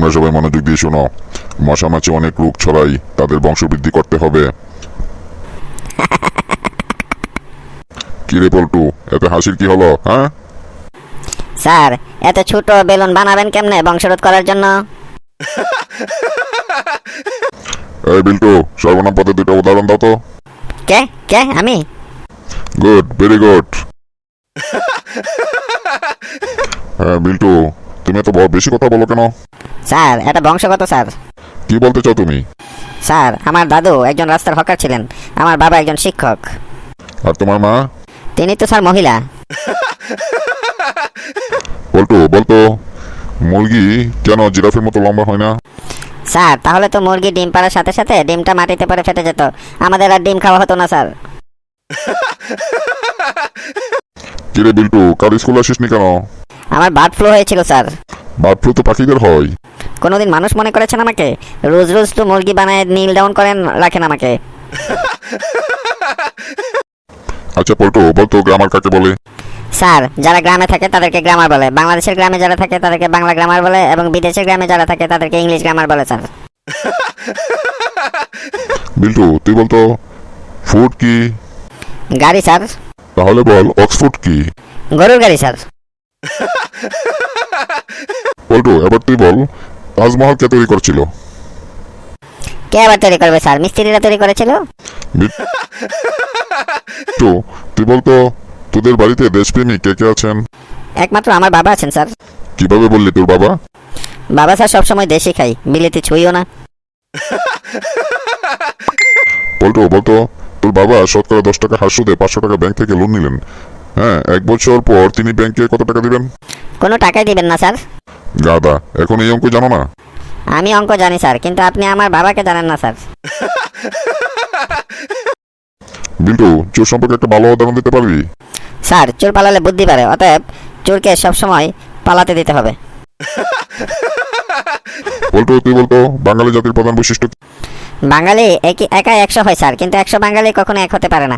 তোমরা সবাই মনোযোগ দিয়ে শোনো। মশা মাছি অনেক রোগ ছড়ায়, তাদের বংশবৃদ্ধি করতে হবে। কি রে পল্টু, এত হাসির কি হলো? হ্যাঁ স্যার, এত ছোট বেলুন বানাবেন কেমনে বংশরোধ করার জন্য? এই বিল্টু, সর্বনাম পদে দুটো উদাহরণ দাও তো। কে কে আমি? Good, very good. হ্যাঁ বিল্টু, তুমি এত বেশি কথা বলো কেন? স্যার, এটা বংশগত স্যার। কি বলতে চাও তুমি? স্যার, আমার দাদু একজন রাস্তার হকার ছিলেন, আমার বাবা একজন শিক্ষক। আর তোমার মা? তিনি তো স্যার মহিলা। পল্টু বলতো, মুরগি কেন জিরাফের মতো লম্বা হয় না? স্যার, তাহলে তো মুরগি ডিম পাড়ার সাথে সাথে ডিমটা মাটিতে পড়ে ফেটে যেত, আমাদের আর ডিম খাওয়া হতো না স্যার। কিরে বিল্টু, কাল স্কুল আসিসনি কেন? আমার বার্ড ফ্লু হয়েছিল স্যার। বার্ড ফ্লু তো পাখিদের হয়। কোনোদিন মানুষ মনে করেছেন আমাকে? রোজ রোজ তো মুরগি বানায় নীল ডাউন করেন রাখেন আমাকে। আচ্ছা পল্টু বলতো, গ্রামার কাকে বলে? স্যার, যারা গ্রামে থাকে তাদেরকে গ্রামার বলে, বাংলাদেশের গ্রামে যারা থাকে তাদেরকে বাংলা গ্রামার বলে, এবং বিদেশের গ্রামে যারা থাকে তাদেরকে ইংলিশ গ্রামার বলে স্যার। বিল্টু তুই বলতো, ফুড কি? গাড়ি স্যার। তাহলে বল অক্সফোর্ড কি? গরুর গাড়ি স্যার। পল্টু এবার তুই বল, তাজমহল কে তৈরি করছিল? কে আবার তৈরি করবে স্যার? মিস্ত্রিরা তৈরি করেছিল। বিল্টু তুই বলতো, তোদের বাড়িতে দেশপ্রেমী কে কে আছেন? একমাত্র আমার বাবা আছেন স্যার। কিভাবে বললি তোর বাবা? বাবা স্যার সবসময় দেশি খাই, বিলেতি ছুঁইও না। পল্টু বলতো, তোর বাবা শতকরা 10 টাকা হার সুদে 500 টাকা ব্যাংক থেকে লোন নিলেন। হ্যাঁ, 1 বছর পর তিনি ব্যাংকে কত টাকা দিবেন? কোনো টাকাই দিবেন না স্যার। গাদা, এখন এই অঙ্ক জানো না? আমি অঙ্ক জানি স্যার, কিন্তু আপনি আমার বাবাকে জানেন না স্যার। বিল্টু, চোর সম্পর্কে একটা ভালো উদাহরণ দিতে পারবি? স্যার, চোর পালালে বুদ্ধি পারে, অতএব চোরকে সবসময় পালাতে দিতে হবে। পল্টু তুই বলতো, বাঙালি জাতির প্রধান বৈশিষ্ট্য কি? বাঙালি একা 100 হয় স্যার, কিন্তু 100 বাঙালি কখনো এক হতে পারে না।